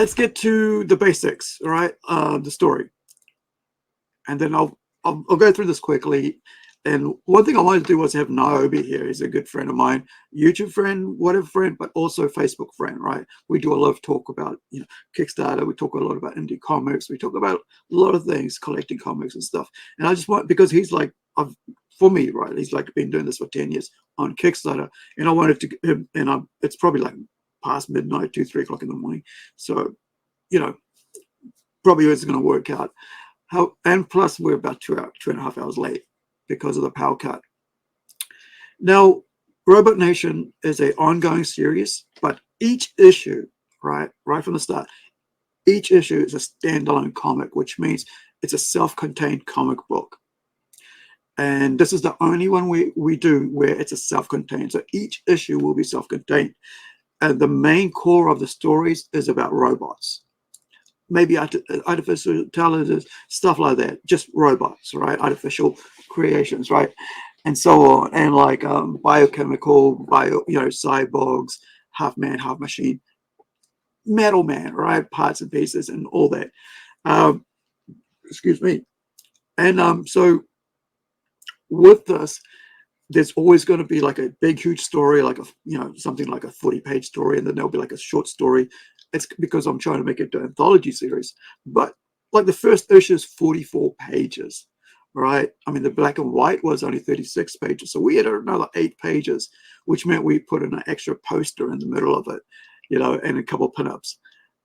let's get to the basics, all right? The story. And then I'll go through this quickly. And one thing I wanted to do was have NYOBI here. He's a good friend of mine, YouTube friend, whatever friend, but also Facebook friend, right? We do a lot of talk about, Kickstarter. We talk a lot about indie comics. We talk about a lot of things, collecting comics and stuff. And I just want, because he's like, for me, right? He's like been doing this for 10 years on Kickstarter. And I wanted to, and it's probably like past midnight, 2, 3 o'clock in the morning. So, probably it's going to work out. And plus we're about 2.5 hours late because of the power cut. Now, Robotnation is an ongoing series, but each issue, right from the start, each issue is a standalone comic, which means it's a self-contained comic book. And this is the only one we do where it's a self-contained. So each issue will be self-contained. And the main core of the stories is about robots. Maybe artificial intelligence, stuff like that, just robots, right? Artificial creations, right? And so on. And like biochemical, cyborgs, half man, half machine, metal man, right? Parts and pieces and all that. Excuse me. And so with this, there's always going to be like a big, huge story, like something like a 40-page story, and then there'll be like a short story. It's because I'm trying to make it an anthology series. But like the first issue is 44 pages, right? I mean, the black and white was only 36 pages. So we had another 8 pages, which meant we put in an extra poster in the middle of it, and a couple of pinups.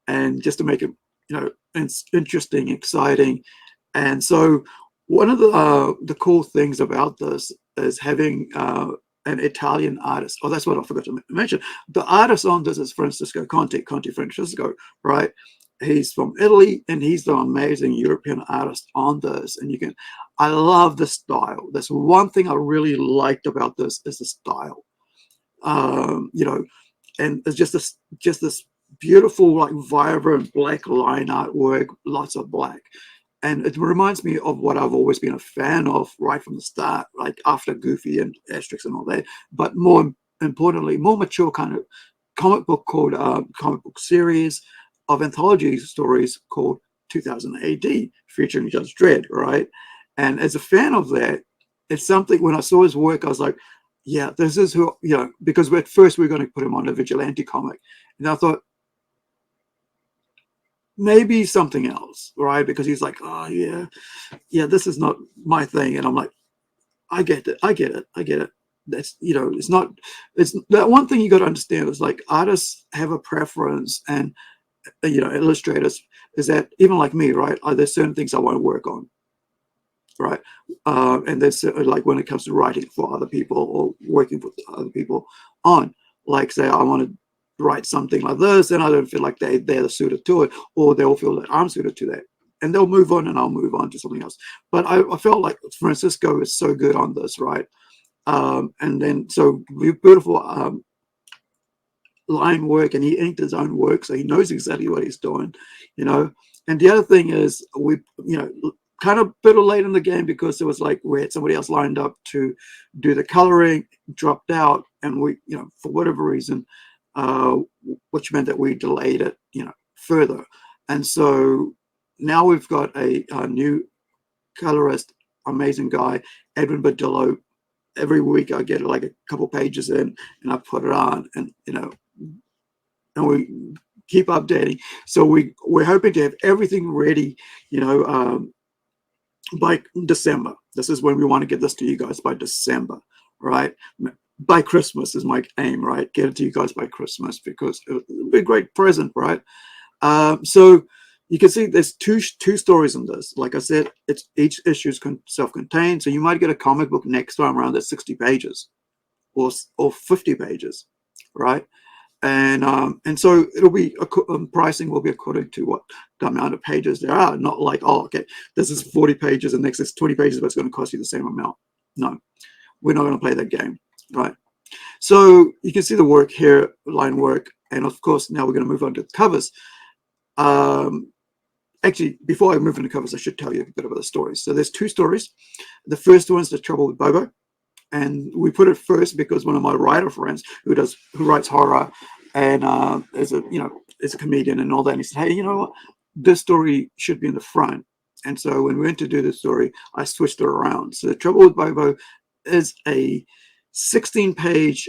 And just to make it, interesting, exciting. And so one of the cool things about this is having an Italian artist. Oh, that's what I forgot to mention. The artist on this is Francisco Conti Francisco, right? He's from Italy, and he's the amazing European artist on this. And I love the style. That's one thing I really liked about this is the style. And it's just this beautiful, like vibrant black line artwork, lots of black. And it reminds me of what I've always been a fan of right from the start, like after Goofy and Asterix and all that. But more importantly, more mature kind of comic book series of anthology stories called 2000 AD, featuring Judge Dredd, right? And as a fan of that, it's something, when I saw his work, I was like, yeah, this is who, because at first we were going to put him on a vigilante comic. And I thought, maybe something else, right? Because he's like, oh yeah, this is not my thing. And I'm like, I get it. That's, it's that one thing you got to understand is like artists have a preference, and illustrators is that even like me, right? There's certain things I won't work on, right? And there's like when it comes to writing for other people or working with other people on, like say I want to write something like this, and I don't feel like they're suited to it, or they'll feel that I'm suited to that, and they'll move on and I'll move on to something else. But I felt like Francisco is so good on this, right? And then so beautiful line work, and he inked his own work, so he knows exactly what he's doing, And the other thing is we, kind of a bit late in the game, because it was like we had somebody else lined up to do the coloring, dropped out, and we, for whatever reason, which meant that we delayed it, further. And so now we've got a new colorist, amazing guy, Edwin Badillo. Every week I get like a couple pages in, and I put it on, and and we keep updating. So we're hoping to have everything ready, by December. This is when we want to get this to you guys, by December, right? By Christmas is my aim, right? Get it to you guys by Christmas, because it would be a great present, right? So you can see there's two stories in this. Like I said, each issue is self-contained, so you might get a comic book next time around that's 60 pages or 50 pages, right? And so it'll be pricing will be according to what the amount of pages there are, not like, oh, okay, this is 40 pages and next is 20 pages, but it's going to cost you the same amount. No, we're not going to play that game. Right, so you can see the work here, line work, and of course now we're going to move on to the covers. Actually, before I move into covers, I should tell you a bit about the stories. So there's 2 stories. The first one is The Trouble with Bobo, and we put it first because one of my writer friends who writes horror, and as a as a comedian and all that. And he said, hey, you know what, this story should be in the front. And so when we went to do the story, I switched it around. So The Trouble with Bobo is a 16-page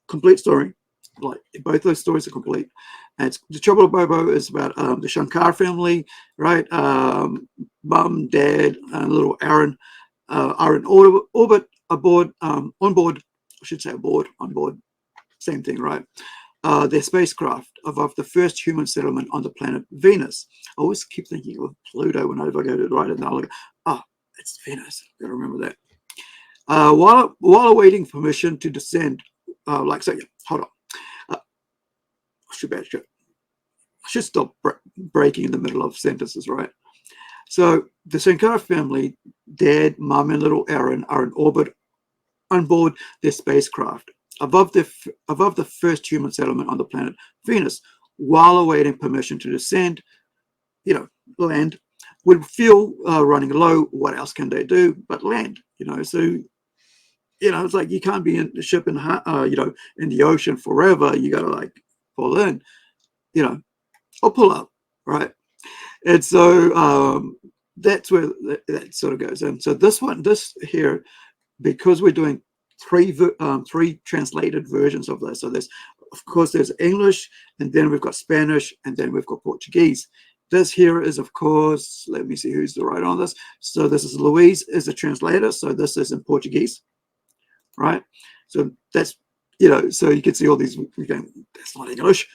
complete story. Like both those stories are complete. And The Trouble with Bobo is about the Shankar family, right? Mom, dad, and little Aaron are in orbit aboard, on board. I should say aboard, on board, same thing, right? Their spacecraft above the first human settlement on the planet Venus. I always keep thinking of Pluto whenever I go to write it down. Like, oh, it's Venus. Got to remember that. While awaiting permission to descend, so, yeah, hold on. I should stop breaking in the middle of sentences, right? So the Sankara family, dad, mom, and little Aaron are in orbit on board their spacecraft above the first human settlement on the planet Venus, while awaiting permission to descend, land. With fuel running low, what else can they do but land? So it's like you can't be in the ship in in the ocean forever. You got to like pull in, or pull up, right? And so that's where that sort of goes in. So this here, because we're doing three translated versions of this. So there's English, and then we've got Spanish, and then we've got Portuguese. This here is, of course, let me see who's the writer on this. So this is Louise is the translator. So this is in Portuguese, right? So that's, so you can see all these, we're going, that's not English,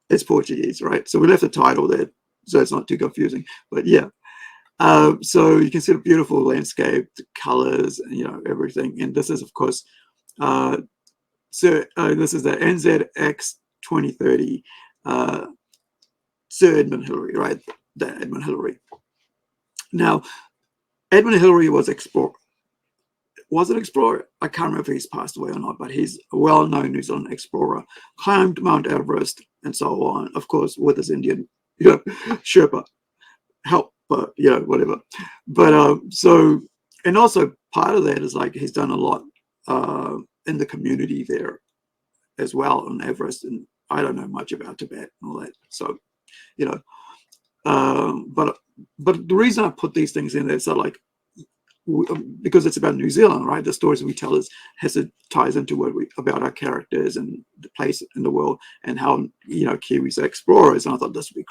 it's Portuguese, right? So we left the title there, so it's not too confusing, but yeah. So you can see the beautiful landscape, the colors, everything. And this is, of course, this is the NZX 2030 Sir Edmund Hillary, right? The Edmund Hillary. Now, Edmund Hillary was an explorer. I can't remember if he's passed away or not, but he's a well-known New Zealand explorer, climbed Mount Everest and so on, of course, with his Indian Sherpa help, but whatever. But so, and also part of that is like he's done a lot in the community there as well on Everest, and I don't know much about Tibet and all that. So, but the reason I put these things in there is that like, because it's about New Zealand, right? The stories we tell ties into about our characters and the place in the world, and how Kiwis are explorers. And I thought this would be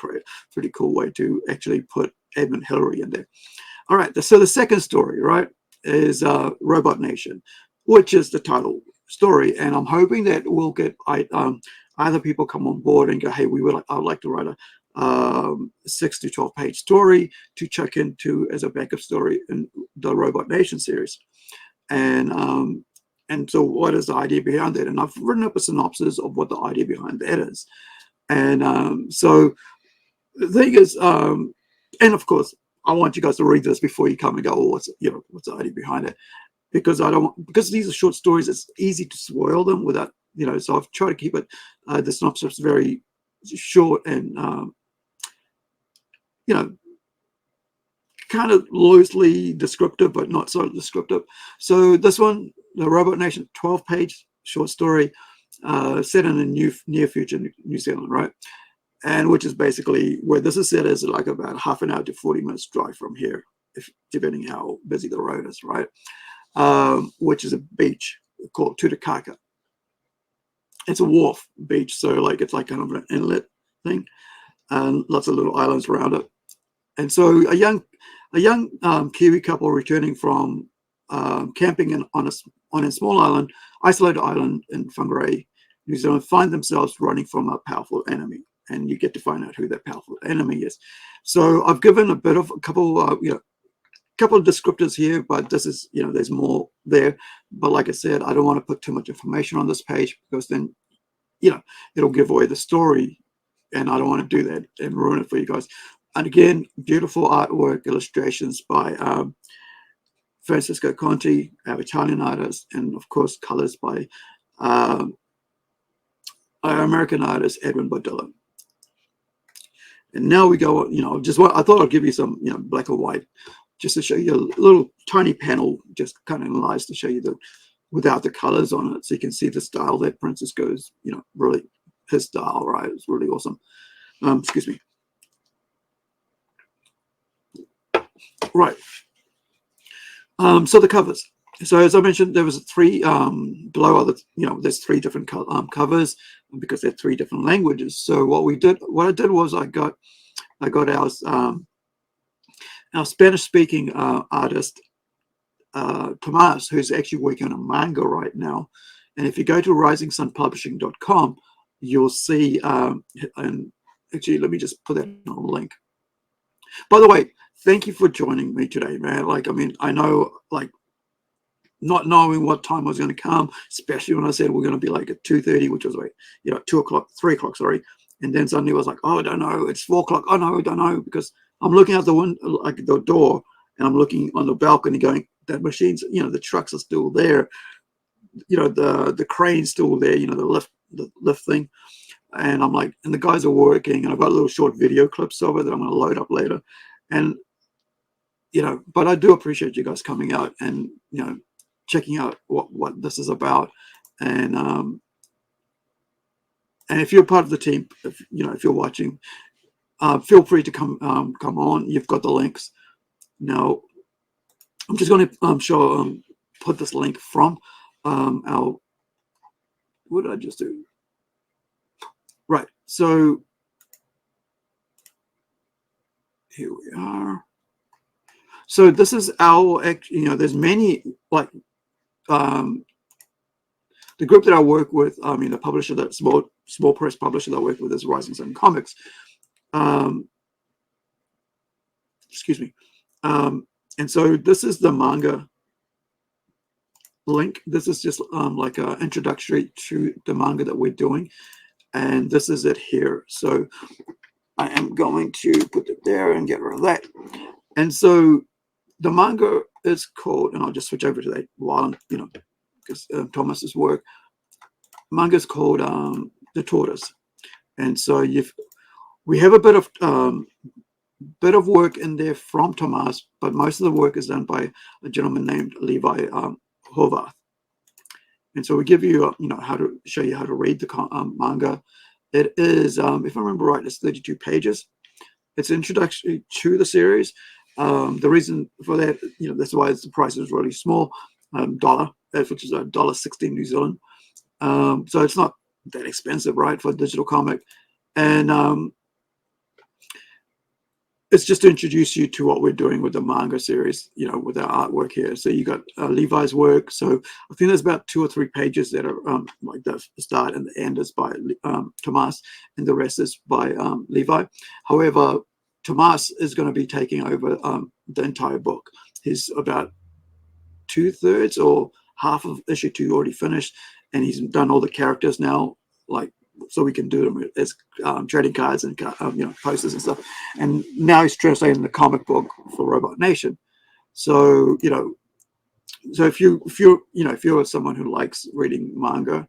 pretty cool way to actually put Edmund Hillary in there. All right, so the second story, right, is Robotnation, which is the title story, and I'm hoping that we'll get either people come on board and go, hey, I'd like to write a 6 to 12 page story to check into as a backup story in the Robotnation series. And so what is the idea behind that? And I've written up a synopsis of what the idea behind that is. And so the thing is, and of course, I want you guys to read this before you come and go, oh, what's the idea behind it? Because because these are short stories, it's easy to spoil them without, so I've tried to keep it, the synopsis very short and, kind of loosely descriptive, but not so descriptive. So this one, the Robotnation, 12-page short story, set in a near future New Zealand, right? And which is basically where this is set, is like about half an hour to 40 minutes drive from here, depending how busy the road is, right? Which is a beach called Tutakaka. It's a wharf beach, so like it's like kind of an inlet thing, and lots of little islands around it. And so a young Kiwi couple returning from camping on a small island, isolated island in Whangarei, New Zealand, find themselves running from a powerful enemy, and you get to find out who that powerful enemy is. So I've given a couple of descriptors here, but this is, there's more there. But like I said, I don't want to put too much information on this page, because then, it'll give away the story, and I don't want to do that and ruin it for you guys. And again, beautiful artwork, illustrations by Francisco Conti, our Italian artist, and of course, colors by our American artist, Edwin Bodilla. And now we go, I thought I'd give you some, black or white, just to show you a little tiny panel, just kind of nice to show you without the colors on it, so you can see the style that Francisco's, really his style, right? It's really awesome. Excuse me. Right. So the covers. So as I mentioned, there was three below other, there's three different covers because they're three different languages. So what I did was I got our Spanish-speaking artist Tomas, who's actually working on a manga right now. And if you go to risingsunpublishing.com, you'll see, and actually, let me just put that on a link. By the way, thank you for joining me today, man. Like, I mean, I know, like, not knowing what time I was going to come, especially when I said we're going to be like at 2:30, which was like, 2 o'clock, 3 o'clock, sorry. And then suddenly I was like, oh, I don't know, it's 4 o'clock. Oh, no, I don't know, because I'm looking out the window, like the door, and I'm looking on the balcony going, that machine's, the trucks are still there. The crane's still there, the lift thing. And I'm like, and the guys are working, and I've got little short video clips of it that I'm going to load up later. And, but I do appreciate you guys coming out and, checking out what this is about. And if you're part of the team, if you're watching, feel free to come on. You've got the links. Now, I'm just going to put this link from our, what did I just do? Right, so here we are. So this is our, there's many, like, the group that I work with, the publisher, that small press publisher that I work with is Rising Sun Comics. Excuse me. And so this is the manga link. This is just like an introductory to the manga that we're doing. And this is it here. So I am going to put it there and get rid of that. And so the manga is called, and I'll just switch over to that while, because Thomas's work. Manga is called The Tortoise. And so we have a bit of work in there from Tomas, but most of the work is done by a gentleman named Levi Horvath. And so we give you, how to show you how to read the manga. It is, if I remember right, it's 32 pages. It's an introduction to the series. The reason for that, that's why the price is really small, dollar, which is $1.16 New Zealand. So it's not that expensive, right, for a digital comic. And it's just to introduce you to what we're doing with the manga series, with our artwork here. So you got Levi's work. So I think there's about 2 or 3 pages that are like the start and the end is by Tomas, and the rest is by Levi. However, Tomas is going to be taking over the entire book. He's about 2/3 or half of issue 2 already finished, and he's done all the characters now, like, so we can do them as trading cards and posters and stuff. And now he's translating the comic book for Robotnation. So so if you're someone who likes reading manga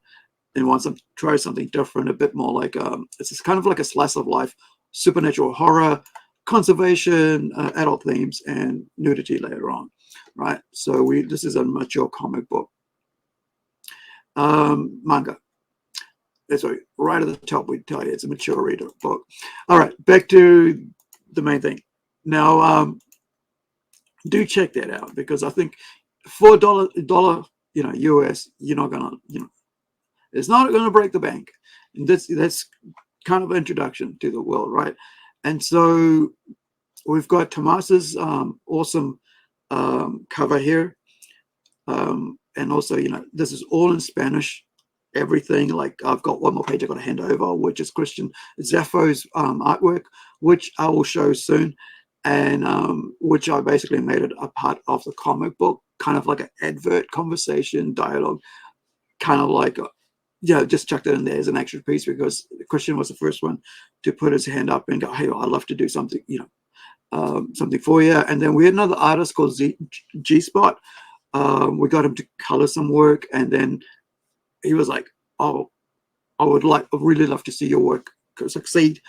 and wants to try something different, a bit more like it's kind of like a slice of life, supernatural horror, conservation, adult themes, and nudity later on, right? So this is a mature comic book manga. Sorry, right at the top we tell you it's a mature reader book. All right, back to the main thing. Now, do check that out, because I think for a dollar, US, you're not gonna, it's not gonna break the bank. And that's kind of an introduction to the world, right? And so we've got Tomas's awesome cover here, and also, this is all in Spanish. Everything, like, I've got one more page I've got to hand over, which is Christian Zaffo's artwork, which I will show soon, and which I basically made it a part of the comic book, kind of like an advert, conversation, dialogue, kind of like just chucked it in there as an extra piece, because Christian was the first one to put his hand up and go, hey, I'd love to do something, something for you. And then we had another artist called G-Spot. We got him to color some work, and then he was like, oh, I'd really love to see your work succeed.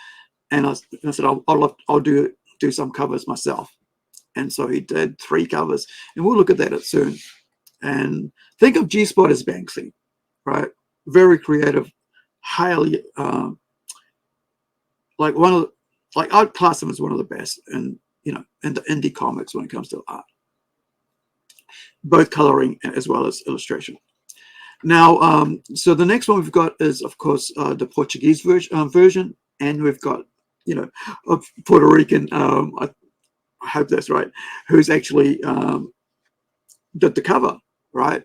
And I said, I'll do some covers myself. And so he did 3 covers, and we'll look at that soon. And think of G-Spot as Banksy, right? Very creative, highly like one of the, like I'd class him as one of the best, and in the indie comics when it comes to art, both coloring as well as illustration. Now, so the next one we've got is, of course, the Portuguese version, and we've got, a Puerto Rican, I hope that's right, who's actually did the cover, right?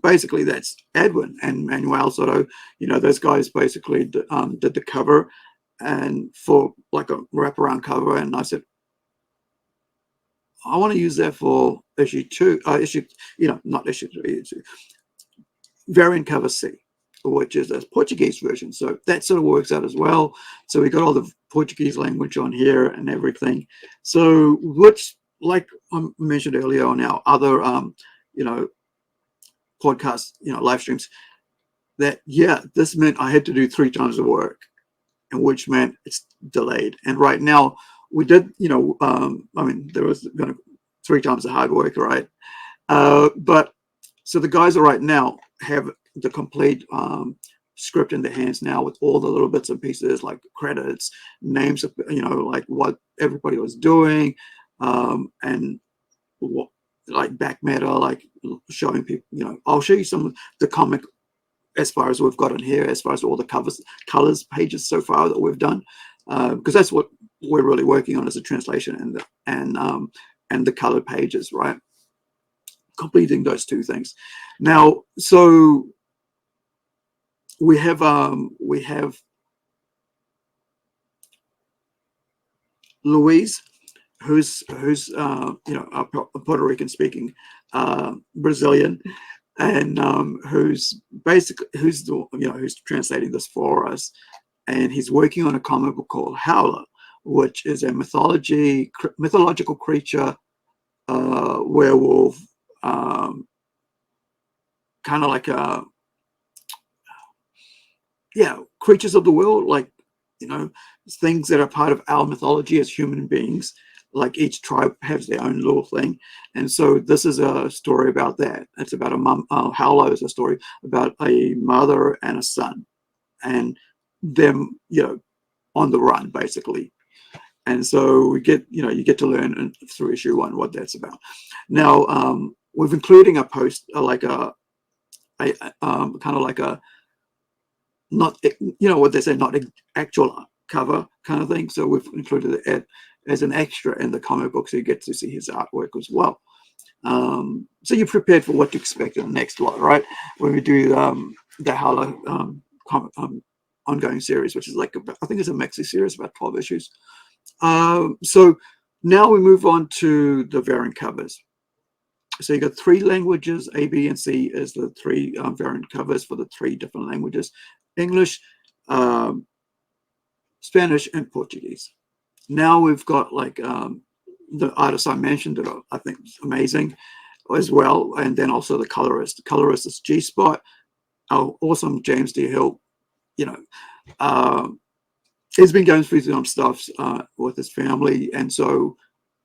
Basically, that's Edwin and Manuel Soto. Those guys basically did the cover, and for like a wraparound cover. And I said, I want to use that for issue 2, not issue 3, variant cover C, which is a Portuguese version. So that sort of works out as well. So we got all the Portuguese language on here and everything. So which, like I mentioned earlier on our other, podcasts, live streams, that, this meant I had to do 3 times the work, and which meant it's delayed. And right now we did, there was going to 3 times the hard work, right? But so the guys are right now have the complete script in their hands now, with all the little bits and pieces like credits, names of, like what everybody was doing, and what, like back matter, like showing people, I'll show you some of the comic as far as we've got in here, as far as all the colors pages so far that we've done, because that's what we're really working on, is the translation and the colored pages, right? Completing those 2 things. Now, so we have Louise, who's a Puerto Rican speaking Brazilian, and who's translating this for us, and he's working on a comic book called Howler, which is a mythological creature, werewolf, kind of like creatures of the world, like, things that are part of our mythology as human beings. Like each tribe has their own little thing, and so this is a story about that. It's about a mom. Howler is a story about a mother and a son, and them, on the run, basically. And so we get, you get to learn through issue 1 what that's about. Now, we've including a post, like a kind of like a, not, what they say, not actual cover kind of thing. So we've included it as an extra in the comic book, so you get to see his artwork as well. So you're prepared for what to expect in the next lot, right? When we do the Howler ongoing series, which is like, I think it's a maxi series, about 12 issues. So now we move on to the variant covers. So you got 3 languages, A, B, and C is the 3 variant covers for the 3 different languages: English, Spanish, and Portuguese. Now we've got like the artist I mentioned that I think is amazing as well, and then also the colorist. The colorist is G-Spot, our awesome James D. Hill. He's been going through some stuff with his family, and so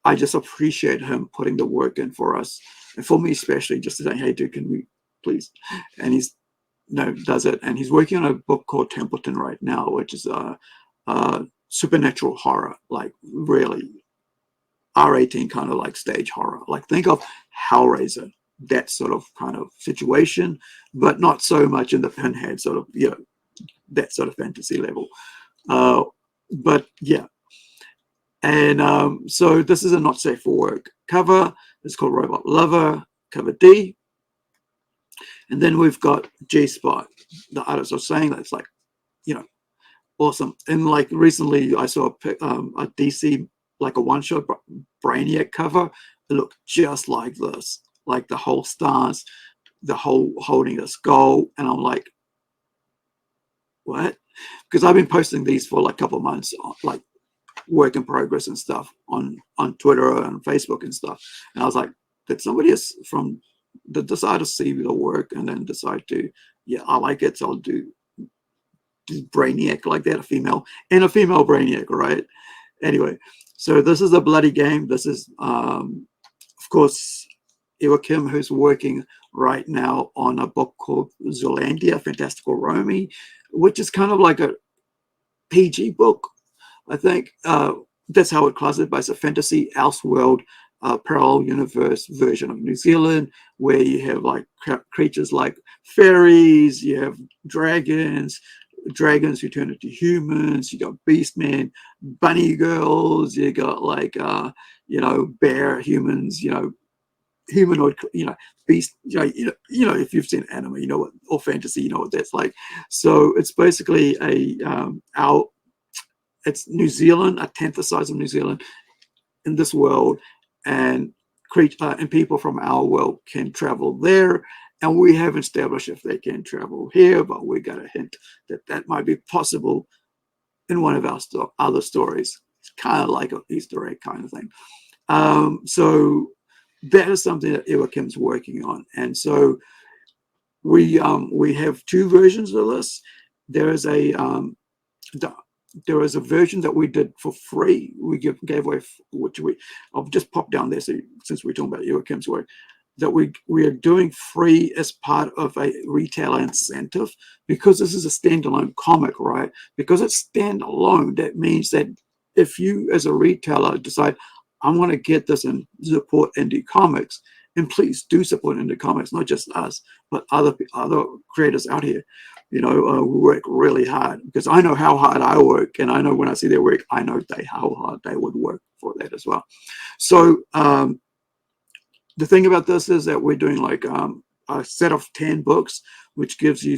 I just appreciate him putting the work in for us, and for me especially, just to say, hey dude, can we please? And he's does it, and he's working on a book called Templeton right now, which is supernatural horror, like really R18 kind of like stage horror. Like think of Hellraiser, that sort of kind of situation, but not so much in the Pinhead sort of, that sort of fantasy level. But yeah, and so this is a not safe for work cover. It's called Robot Lover, cover D. And then we've got G-Spot. The artist was saying that it's like, awesome. And like recently I saw a DC, like a one-shot Brainiac cover. It looked just like this, like the whole stars, the whole holding a skull. And I'm like, what? Because I've been posting these for like a couple of months, like work in progress and stuff on Twitter and Facebook and stuff. And I was like, did somebody from decide to see the work and then decide to, I like it, so I'll do Brainiac like that, a female Brainiac, right? Anyway, so this is a bloody game. This is, of course, Ewa Kim, who's working right now on a book called Zolandia, Fantastical Romy, which is kind of like a PG book. I think that's how it classifies a fantasy elseworld parallel universe version of New Zealand, where you have like creatures like fairies, you have dragons who turn into humans, you got beastmen, bunny girls, you got like bear humans, humanoid, beast, if you've seen anime, or fantasy, what that's like. So it's basically it's New Zealand, a tenth the size of New Zealand in this world, and and people from our world can travel there. And we haven't established if they can travel here, but we got a hint that that might be possible in one of our other stories. It's kind of like an Easter egg kind of thing. So that is something that Ewa Kim's working on. And so we have two versions of this. There is a version that we did for free. We gave away, I'll just pop down there, so since we're talking about Ewa Kim's work, that we are doing free as part of a retailer incentive, because this is a standalone comic, right? Because it's standalone, that means that if you as a retailer decide, I want to get this and support indie comics, and please do support indie comics, not just us, but other creators out here. We work really hard, because I know how hard I work, and I know when I see their work, I know how hard they would work for that as well. So the thing about this is that we're doing like a set of 10 books, which gives you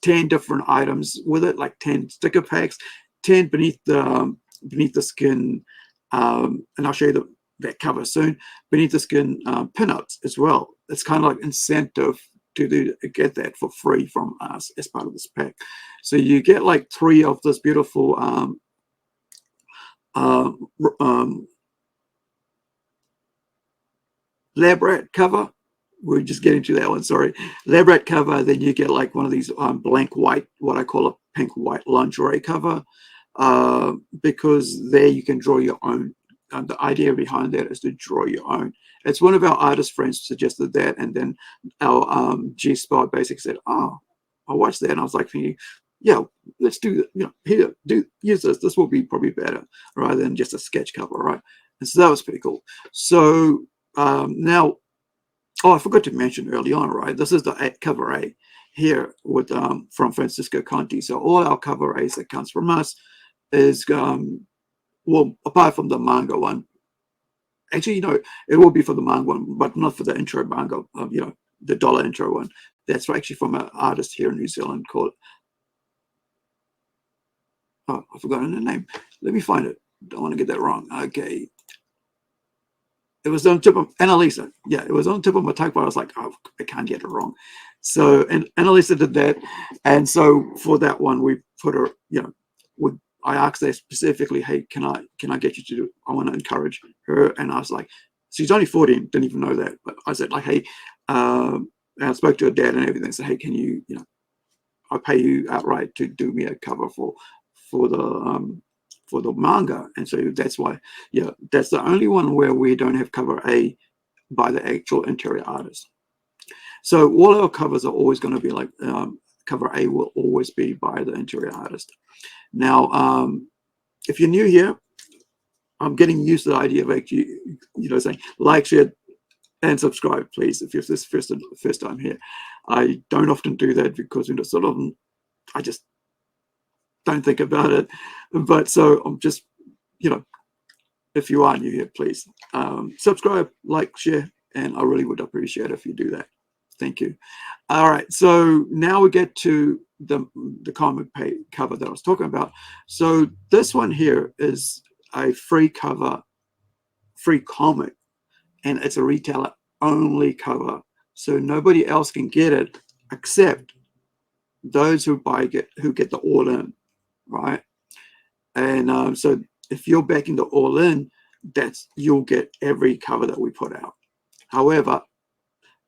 10 different items with it, like 10 sticker packs, 10 beneath the skin, and I'll show you that cover soon, beneath the skin pinups as well. It's kind of like incentive to get that for free from us as part of this pack. So you get like 3 of this beautiful lab rat cover. We're just getting to that one, sorry. Lab rat cover. Then you get like one of these blank white, what I call a pink white lingerie cover, because there you can draw your own. The idea behind that is to draw your own. It's one of our artist friends suggested that, and then our G Spot basically said, "Oh, I watched that," and I was like, "Yeah, let's do that. Here, use this. This will be probably better rather than just a sketch cover, right?" And so that was pretty cool. So now, I forgot to mention early on, right? This is the cover A here with from Francisco Conti. So all our cover A's that comes from us is well, apart from the manga one, actually, it will be for the manga one, but not for the intro manga, the dollar intro one. That's actually from an artist here in New Zealand called, I've forgotten the name. Let me find it. Don't want to get that wrong. Okay. It was on the tip of Annalisa. Yeah, it was on the tip of my tongue, but I was like, oh, I can't get it wrong. So, and Annalisa did that. And so for that one, we put her, I asked her specifically, hey, can I get you to do, I want to encourage her. And I was like, she's only 14, didn't even know that. But I said like, hey, and I spoke to her dad and everything. So, hey, can you, I'll pay you outright to do me a cover for the manga. And so that's why, that's the only one where we don't have cover A by the actual interior artist. So all our covers are always going to be like, cover A will always be by the interior artist. Now, if you're new here, I'm getting used to the idea of actually, saying like, share, and subscribe, please, if you're this first time here. I don't often do that because I just don't think about it. But so I'm just, if you are new here, please subscribe, like, share, and I really would appreciate it if you do that. Thank you. All right, so now we get to the comic cover that I was talking about. So this one here is a free cover, free comic, and it's a retailer only cover. So nobody else can get it except those who get the all-in, right? And so if you're backing the all-in, you'll get every cover that we put out. However,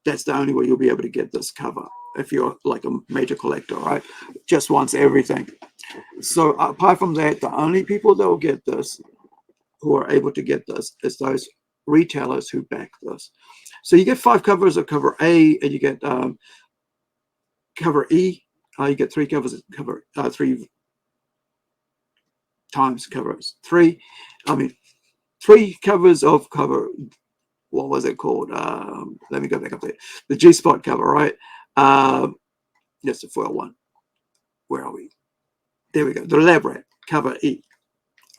that's the only way you'll be able to get this cover if you're like a major collector, right? Just wants everything. So apart from that, the only people that will get this, who are able to get this, is those retailers who back this. So you get 5 covers of cover A, and you get cover E. You get 3 covers of cover 3 times covers 3. I mean, 3 covers of cover. What was it called? Let me go back up there. The G spot cover, right? That's the foil one. Where are we? There we go. The lab rat cover E,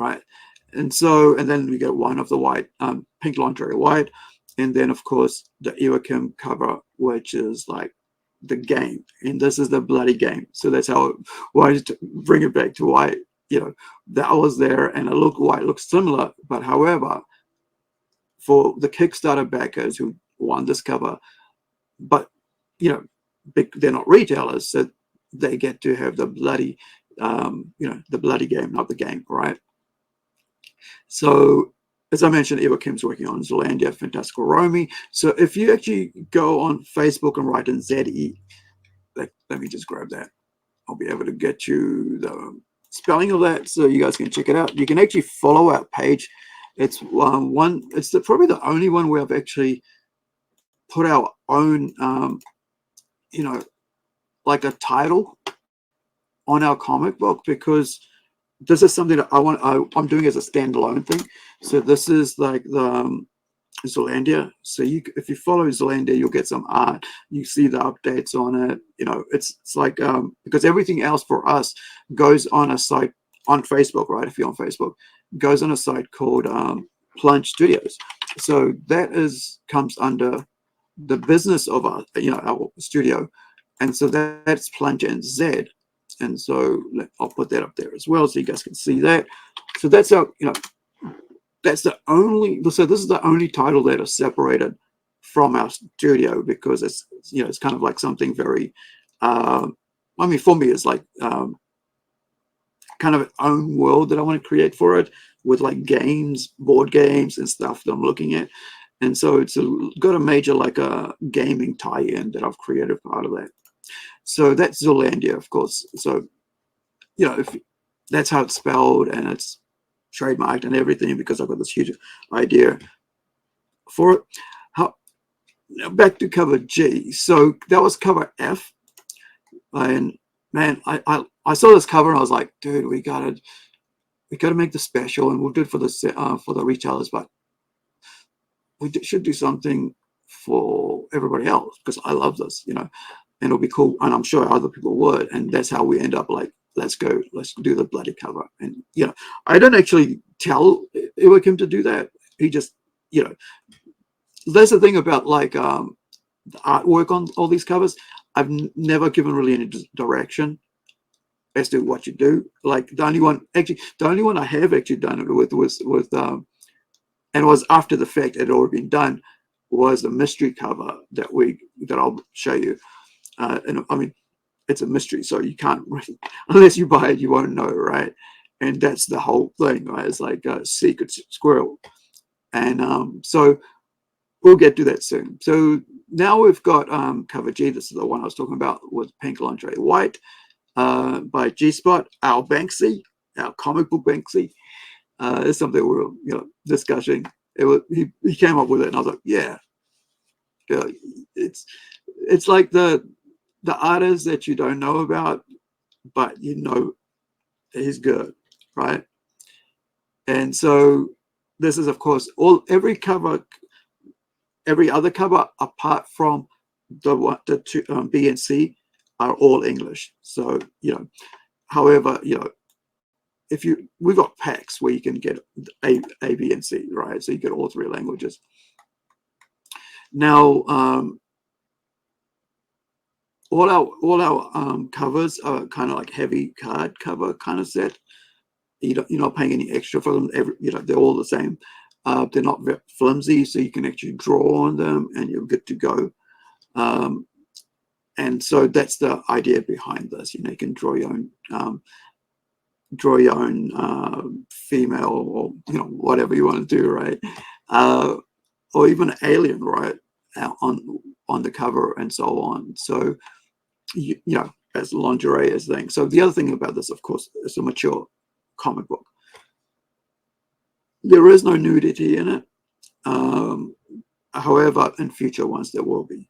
right? And so, and then we get 1 of the white, pink lingerie white, and then of course the Iwakim cover, which is like the game, and this is the bloody game. So that's how why to bring it back to why, you know, that was there, and it looked white, looks similar, but however, for the Kickstarter backers who won this cover, but you know, they're not retailers, so they get to have the bloody, you know, the bloody game, not the game, right? So, as I mentioned, Eva Kim's working on Zealandia Fantastical Romy. So, if you actually go on Facebook and write in ZE, let me just grab that. I'll be able to get you the spelling of that so you guys can check it out. You can actually follow our page. It's probably the only one where I've actually put our own, you know, like a title on our comic book, because this is something that I'm doing as a standalone thing. So this is like the Zealandia. So if you follow Zealandia, you'll get some art. You see the updates on it. You know, it's like because everything else for us goes on a site on Facebook, right? If you're on Facebook, goes on a site called Plunge Studios. So that comes under the business of our, you know, our studio, and so that's Plunge and Z. And so I'll put that up there as well so you guys can see that. So that's our, you know, that's the only, so this is the only title that is separated from our studio, because it's, you know, it's kind of like something very, I mean, for me, it's like kind of an own world that I want to create for it, with like games, board games and stuff that I'm looking at. And so it's got a major like a gaming tie-in that I've created part of that. So that's Zealandia, of course. So, you know, if that's how it's spelled, and it's trademarked and everything, because I've got this huge idea for it. Now back to cover G. So that was cover F, and man, I saw this cover and I was like, dude, we gotta make the special, and we'll do it for the retailers, but we should do something for everybody else, because I love this, you know. And it'll be cool, and I'm sure other people would, and that's how we end up like, let's do the bloody cover. And you know, I don't actually tell Iwakim to do that. He just, you know, that's the thing about like the artwork on all these covers. I've never given really any direction as to what you do. Like the only one I have actually done it with was and it was after the fact, it had already been done, was the mystery cover that I'll show you. And I mean, it's a mystery, so you can't really, unless you buy it, you won't know, right? And that's the whole thing, right? It's like a secret squirrel. And so we'll get to that soon. So now we've got cover G. This is the one I was talking about, with pink lingerie white, by G Spot, our Banksy, our comic book Banksy. It's something we were, you know, discussing. He came up with it, and I was like, yeah, it's like the artist that you don't know about, but you know he's good, right? And so this is, of course, every other cover apart from the two, B and C, are all English. So, you know, however, you know, we've got packs where you can get A, B, and C, right? So you get all 3 languages. Now, all our covers are kind of like heavy card cover kind of set. You're not paying any extra for them. You know, they're all the same. They're not very flimsy, so you can actually draw on them, and you're good to go. And so that's the idea behind this. You know, you can draw your own female, or you know, whatever you want to do, right? Or even an alien, right, on the cover, and so on. So you know, as lingerie as thing. So the other thing about this, of course, is a mature comic book. There is no nudity in it. However, in future ones there will be,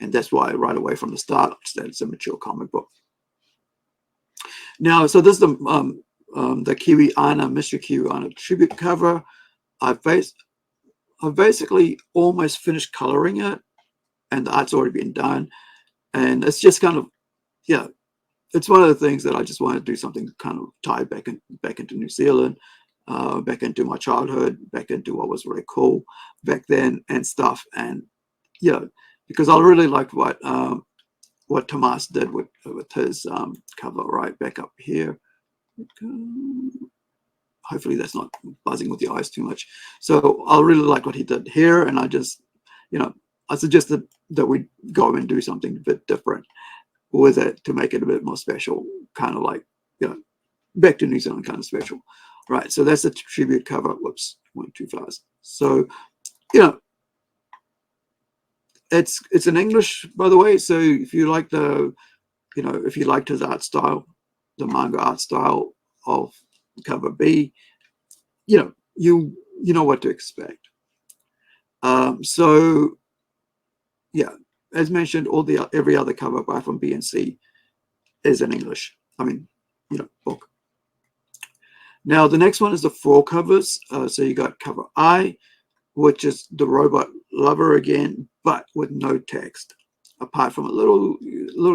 and that's why right away from the start I said it's a mature comic book. Now, so this is the Kiwi Ana, Mr. Kiwi Ana tribute cover. I've basically almost finished coloring it, and the art's already been done, and it's just kind of, yeah, it's one of the things that I just want to do something kind of tied back into New Zealand, back into my childhood, back into what was really cool back then and stuff. And yeah, because I really liked what Tomas did with his cover right back up here. Hopefully that's not buzzing with the eyes too much. So I really like what he did here, and I just, I suggested that we go and do something a bit different with it to make it a bit more special, kind of like, back to New Zealand kind of special, right? So that's the tribute cover. Whoops, went too fast. So, it's in English, by the way. So if you like if you liked his art style, the manga art style of cover B, you know what to expect. So yeah, as mentioned, every other cover apart from B and C is in English. I mean, book. Now the next one is the foil covers. So you got cover I, which is the robot lover again, but with no text, apart from a little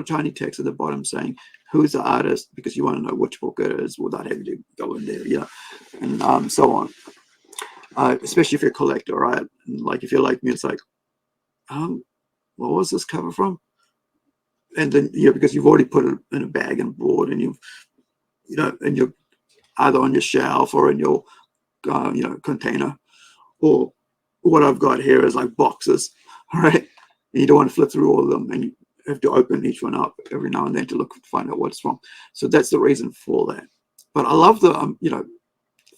tiny text at the bottom saying who's the artist, because you want to know which book it is without having to go in there, and so on. Especially if you're a collector, right? And like if you're like me, it's like, what was this cover from? And then because you've already put it in a bag and board, and and you're either on your shelf or in your container, or what I've got here is like boxes, right? And you don't want to flip through all of them, and you have to open each one up every now and then to find out what it's from. So that's the reason for that. But I love the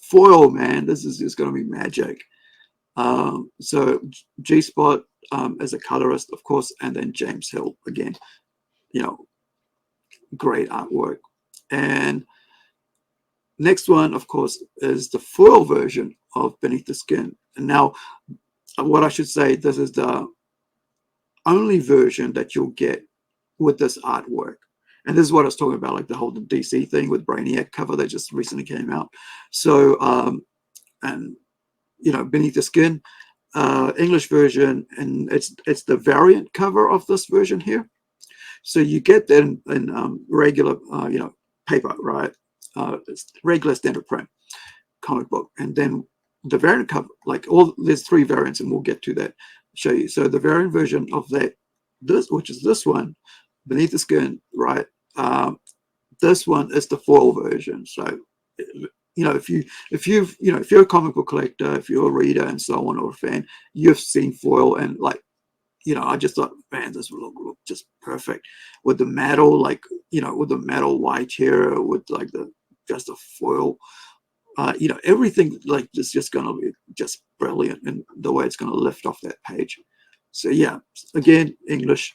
foil, man. This is just going to be magic. So G-Spot as a colorist, of course, and then James Hill again. Great artwork. And next one, of course, is the foil version of Beneath the Skin. And now, what I should say, this is the only version that you'll get with this artwork. And this is what I was talking about, like the whole DC thing with Brainiac cover that just recently came out. So, and Beneath the Skin, English version, and it's the variant cover of this version here. So you get that in regular, paper, right? It's regular standard print comic book, and then the variant cover, like there's 3 variants, and we'll get to that, show you. So the variant version of that, which is this one, Beneath the Skin, right? This one is the foil version. So if you're a comic book collector, if you're a reader and so on, or a fan, you've seen foil, and like, I just thought, man, this will look just perfect with the metal, like, with the metal white here, with like just the foil, everything like this just going to be just brilliant, and the way it's going to lift off that page. So yeah, again, English.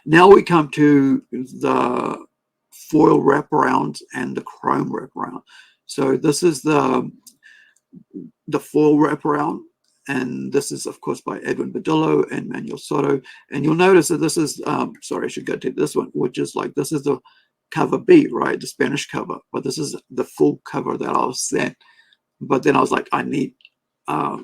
Now we come to the foil wraparound and the chrome wraparound. So this is the foil wraparound, and this is of course by Edwin Badillo and Manuel Soto. And you'll notice that this is sorry, I should go to this one, which is like, this is the cover B, right? The Spanish cover, but this is the full cover that I was sent. But then I was like, I need I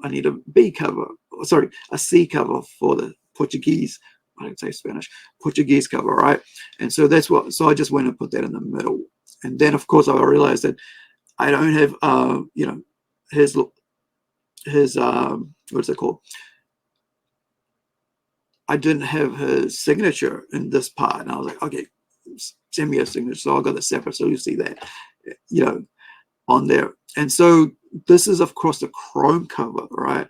need a B cover, sorry, a C cover for the Portuguese, I didn't say Spanish, Portuguese cover, right? And so so I just went and put that in the middle. And then of course I realized that I don't have his what's it called? I didn't have his signature in this part, and I was like, okay, send me a signature. So I got it separate, so you see that, on there. And so this is of course the chrome cover, right?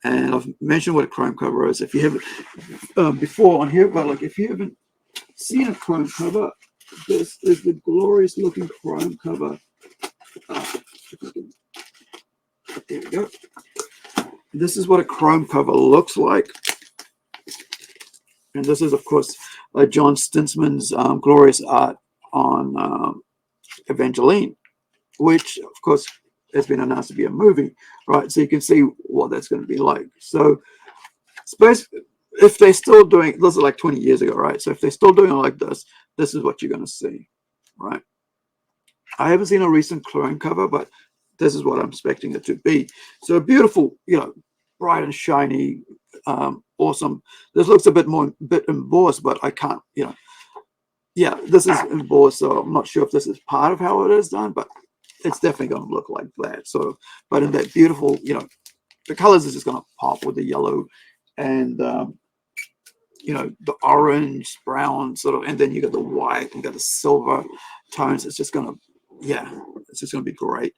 And I've mentioned what a chrome cover is. If you haven't before on here, but like if you haven't seen a chrome cover, this is the glorious looking chrome cover. There we go. This is what a chrome cover looks like. And this is, of course, John Stinsman's glorious art on Evangeline, which, of course, has been announced to be a movie, right? So you can see what that's going to be like. So suppose if they're still doing this is like 20 years ago, right? So if they're still doing it like this is what you're going to see, right? I haven't seen a recent clone cover, but this is what I'm expecting it to be. So beautiful, you know, bright and shiny, awesome. This looks a bit embossed, but I can't, you know, yeah, this is embossed, so I'm not sure if this is part of how it is done, but it's definitely going to look like that. So, but in that beautiful, you know, the colors is just going to pop with the yellow and you know, the orange, brown sort of, and then you got the white and got the silver tones. It's just going to, yeah, it's just going to be great.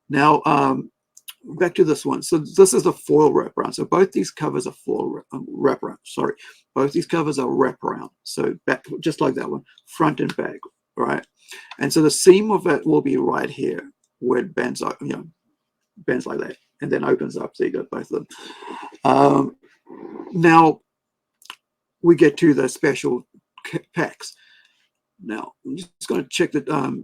Now, back to this one. So this is the foil wraparound. So both these covers are foil wraparound. Sorry, both these covers are wraparound. So back, just like that one, front and back, right? And so the seam of it will be right here where it bends up, you know, bends like that, and then opens up. So you got both of them. Now we get to the special packs. Now I'm just going to check that.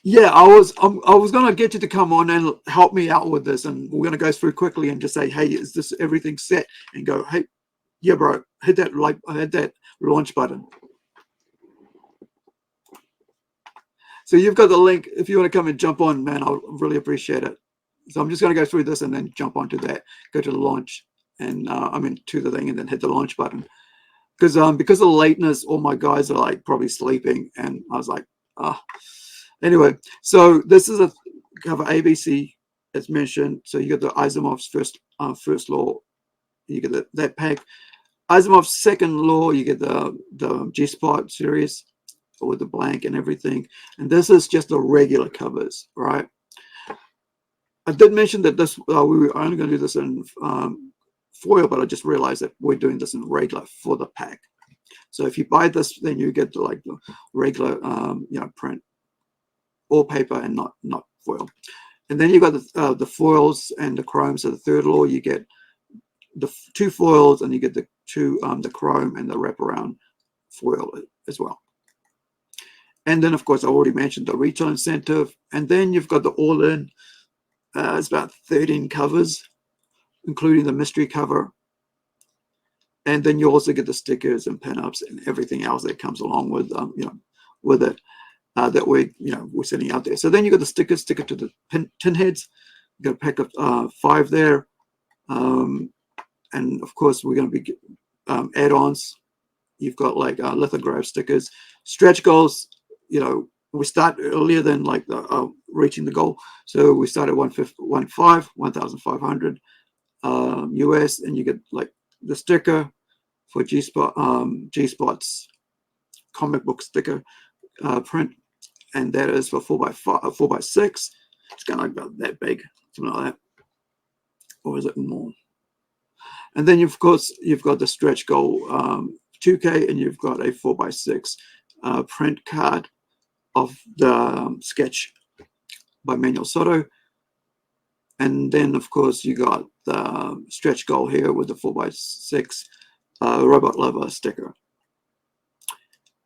Yeah, I was going to get you to come on and help me out with this, and we're going to go through quickly and just say, hey, is this everything set? And go, hey, yeah, bro, hit that launch button. So you've got the link. If you want to come and jump on, man, I'll really appreciate it. So I'm just going to go through this and then jump onto that, go to the launch, and I mean to the thing, and then hit the launch button. Because of the lateness, all my guys are like probably sleeping, and I was like, ah. Anyway, so this is a cover ABC as mentioned. So you got the Asimov's first law, you get that pack. Asimov's second law, you get the G-Spot series with the blank and everything. And this is just the regular covers, right? I did mention that this we were only going to do this in foil, but I just realized that we're doing this in regular for the pack. So if you buy this, then you get the regular you know, print or paper and not foil. And then you got the foils and the chrome. So the third law, you get the 2 foils, and you get the 2 the chrome and the wraparound foil as well. And then of course I already mentioned the retail incentive, and then you've got the all-in. It's about 13 covers, including the mystery cover. And then you also get the stickers and pinups and everything else that comes along with you know, with it that we're sending out there. So then you got the stickers, sticker to the tin heads. You got a pack of 5 there, and of course we're going to be add-ons. You've got like lithograph stickers, stretch goals. You know, we start earlier than like the reaching the goal. So we start at 1,500 US, and you get like the sticker for G-Spot's comic book sticker print, and that is for 4x5, 4x6. It's kind of like about that big, something like that, or is it more? And then of course you've got the stretch goal 2K, and you've got a 4x6 print card of the sketch by Manuel Soto. And then of course you got the stretch goal here with the 4x6 robot lover sticker.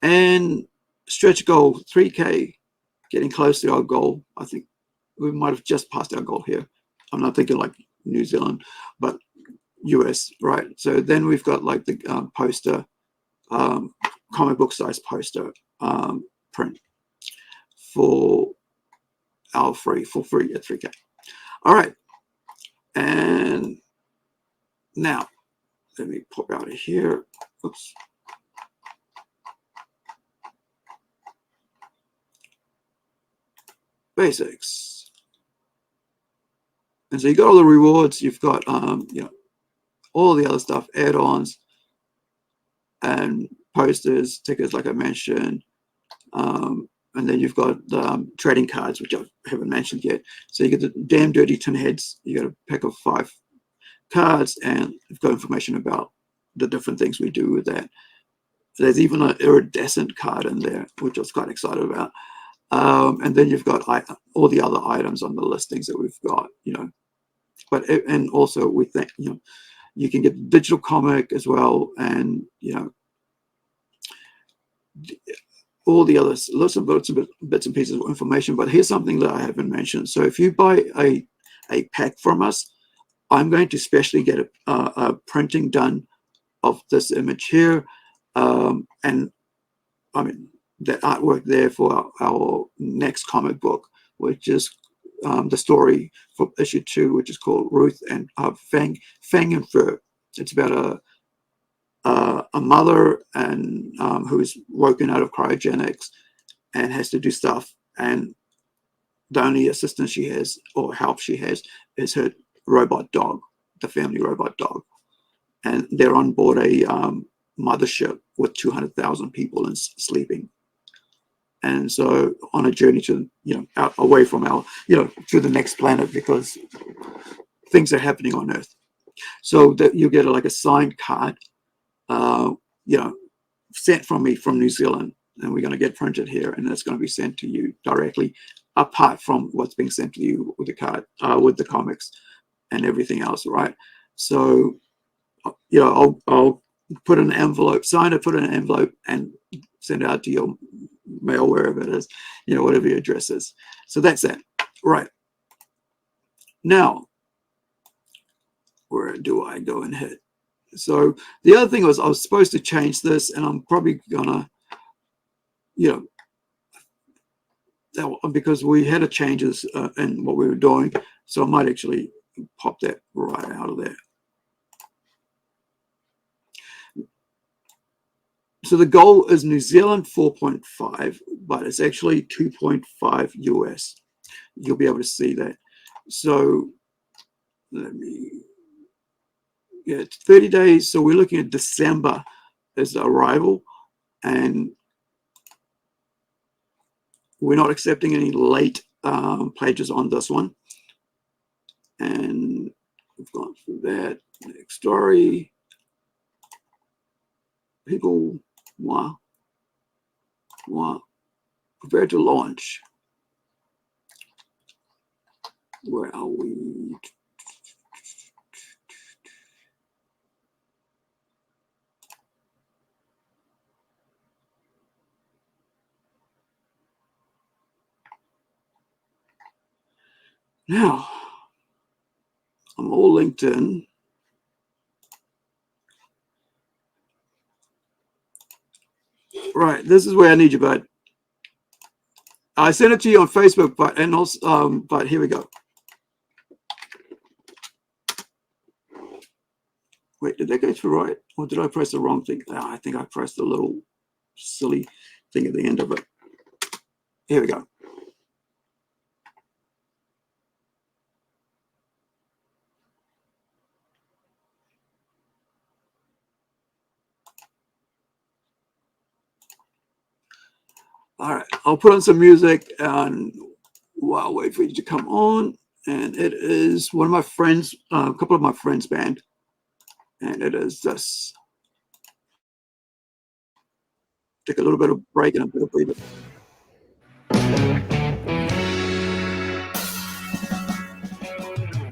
And stretch goal 3K, getting close to our goal. I think we might have just passed our goal here. I'm not thinking like New Zealand, but US, right? So then we've got like the poster, comic book size poster print for our free at 3K. All right, and now let me pop out of here. Oops. Basics. And so you got all the rewards. You've got you know, all the other stuff, add-ons and posters, tickets, like I mentioned. And then you've got the trading cards, which I haven't mentioned yet. So you get the damn dirty tin heads. You got a pack of 5 cards, and you've got information about the different things we do with that. There's even an iridescent card in there, which I was quite excited about. And then you've got all the other items on the listings that we've got, you know. But and also we think, you know, you can get digital comic as well, and you know, all the others, lots of bits and pieces of information. But here's something that I haven't mentioned. So if you buy a pack from us, I'm going to specially get a printing done of this image here, and I mean the artwork there for our next comic book, which is the story for issue 2, which is called Ruth and Fang and Fur. It's about a mother and who's woken out of cryogenics and has to do stuff, and the only assistance she has or help she has is her robot dog, the family robot dog, and they're on board a mothership with 200,000 people and sleeping, and so on a journey to out away from our to the next planet because things are happening on Earth. So that you get like a signed card, sent from me from New Zealand, and we're going to get printed here, and it's going to be sent to you directly, apart from what's being sent to you with the card, with the comics and everything else, right? So, I'll put in an envelope, sign it, put in an envelope, and send it out to your mail wherever it is, whatever your address is. So that's that, right? Now, where do I go and hit? So the other thing was I was supposed to change this, and I'm probably gonna, because we had a changes in what we were doing, so I might actually pop that right out of there. So the goal is New Zealand 4.5, but it's actually 2.5 US. You'll be able to see that. So let me, it's 30 days. So we're looking at December as the arrival, and we're not accepting any late pledges on this one. And we've gone through that. Next story. People want prepared to launch. Where are we? Now, I'm all linked in. Right, this is where I need you, bud. I sent it to you on Facebook, but and also, but here we go. Wait, did that go through right, or did I press the wrong thing? Oh, I think I pressed the little silly thing at the end of it. Here we go. All right, I'll put on some music and while I'll wait for you to come on. And it is one of my friends, a couple of my friends' band, and it is this. Take a little bit of break and a bit of breather.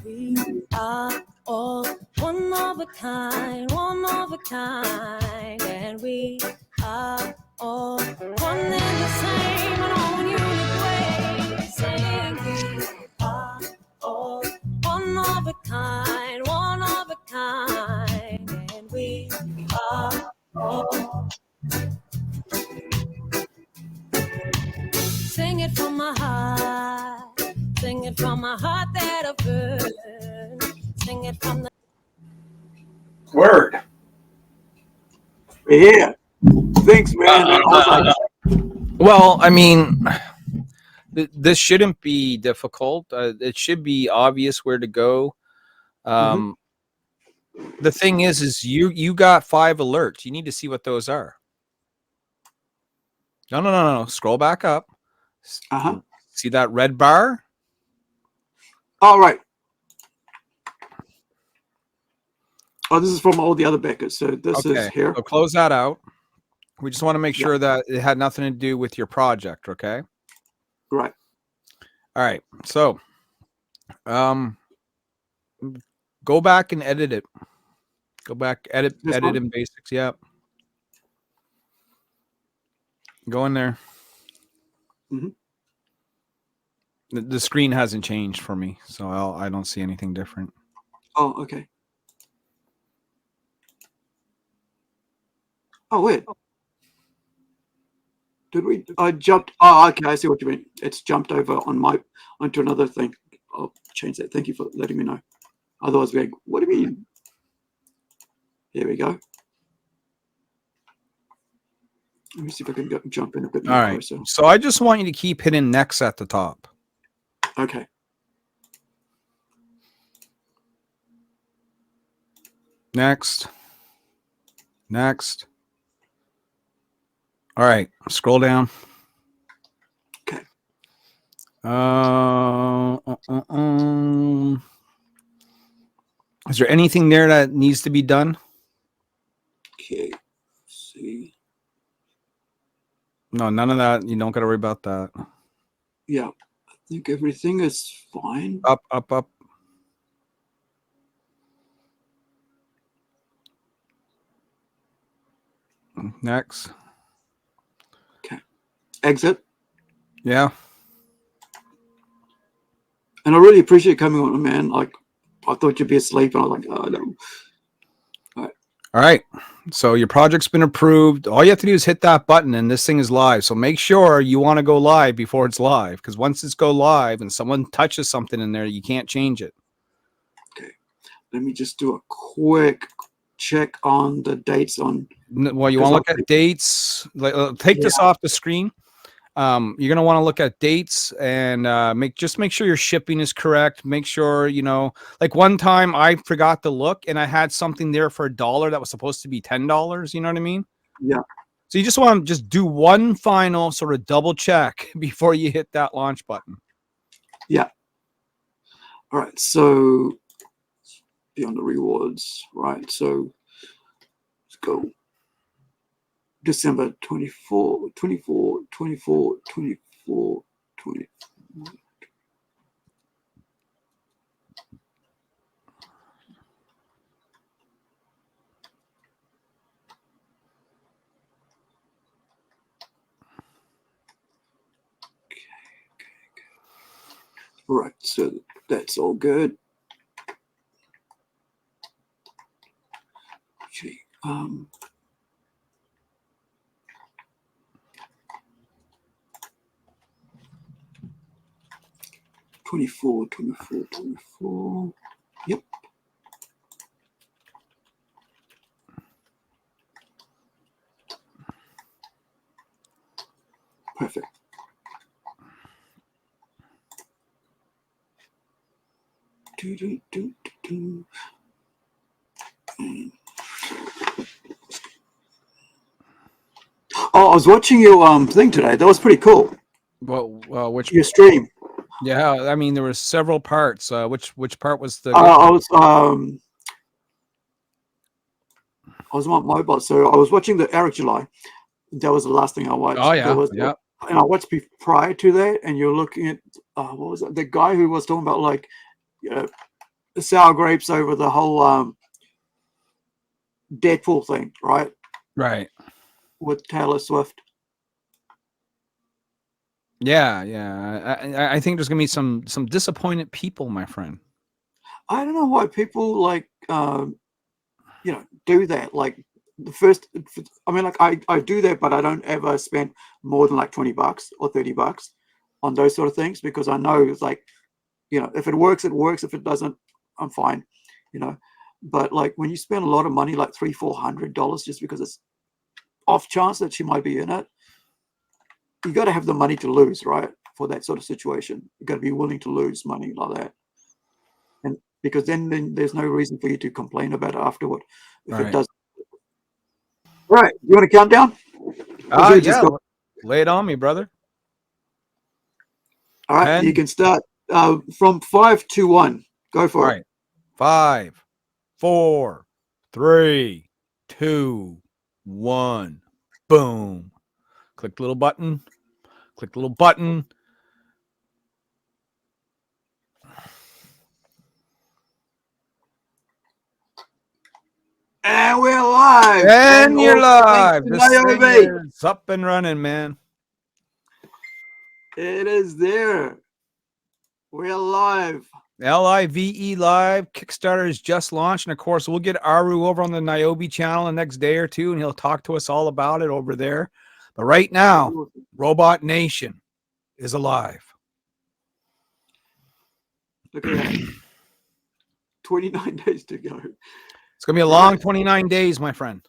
We are all one of a kind, and we are all one and the same in our own unique way. Saying we are all one of a kind, and we are all. Sing it from my heart, sing it from my heart that I've heard, sing it from the Word. Yeah. Thanks, man. Well, I mean, this shouldn't be difficult. It should be obvious where to go. The thing is you got 5 alerts. You need to see what those are. No. Scroll back up. See that red bar? All right. Oh, this is from all the other backers. So this is here. So close that out. We just want to make sure that it had nothing to do with your project, okay? Right. All right. So, go back and edit it. Go back, edit in basics. Yeah. Go in there. Mhm. The screen hasn't changed for me, so I don't see anything different. Oh, okay. Oh, wait. Did we? I jumped. Oh, okay. I see what you mean. It's jumped over onto another thing. I'll change that. Thank you for letting me know. Otherwise, we're like, what do you mean? Here we go. Let me see if I can jump in a bit more All right. closer. So I just want you to keep hitting next at the top. Okay. Next. Next. All right. Scroll down. Okay. Is there anything there that needs to be done? Okay. See. No, none of that. You don't got to worry about that. Yeah. I think everything is fine. Up, up, up. Next. Okay. Exit. Yeah. And I really appreciate coming on, man. Like, I thought you'd be asleep, and I was like, oh no. All right. So your project's been approved. All you have to do is hit that button and this thing is live. So make sure you want to go live before it's live, because once it's go live and someone touches something in there, you can't change it. Okay. Let me just do a quick check on the dates on. Well, you want to look at dates. Take this off the screen. You're going to want to look at dates and make sure your shipping is correct. Make sure, like one time I forgot to look and I had something there for $1 that was supposed to be $10. You know what I mean? Yeah. So you just want to just do one final sort of double check before you hit that launch button. Yeah. All right. So beyond the rewards, right? So let's go. December 24, 24, 24, 24, 20. Right, so that's all good. Okay, 24, 24, 24. Yep. Perfect. Oh, I was watching your thing today. That was pretty cool. Well, which your stream? Yeah, I mean there were several parts. Which part was the? I was on mobile, so I was watching the Eric July. That was the last thing I watched. Oh yeah, there was, yeah. And I watched prior to that, and you're looking at what was it? The guy who was talking about like the sour grapes over the whole Deadpool thing, right? Right. With Taylor Swift. Yeah. I think there's gonna be some disappointed people, my friend. I don't know why people like do that. Like the first, I mean, like I do that, but I don't ever spend more than like $20 or $30 on those sort of things, because I know it's like, if it works, it works. If it doesn't, I'm fine. But like when you spend a lot of money, like $300-400, just because it's off chance that she might be in it, you got to have the money to lose, right? For that sort of situation, you got to be willing to lose money like that, and because then there's no reason for you to complain about it afterward if it doesn't. Right, you want to count down? Yeah, lay it on me, brother. All right, 10. you can start from 5 to 1. Go for it. 5, 4, 3, 2, 1. Boom. Click the little button. Click the little button. And we're live. And you're live. This thing NYOB. It's up and running, man. It is there. We're live. LIVE live. Kickstarter is just launched. And of course, we'll get Aru over on the NYOBI channel the next day or two, and he'll talk to us all about it over there. But right now, Robot Nation is alive. Look at that. 29 days to go. It's going to be a long 29 days, my friend.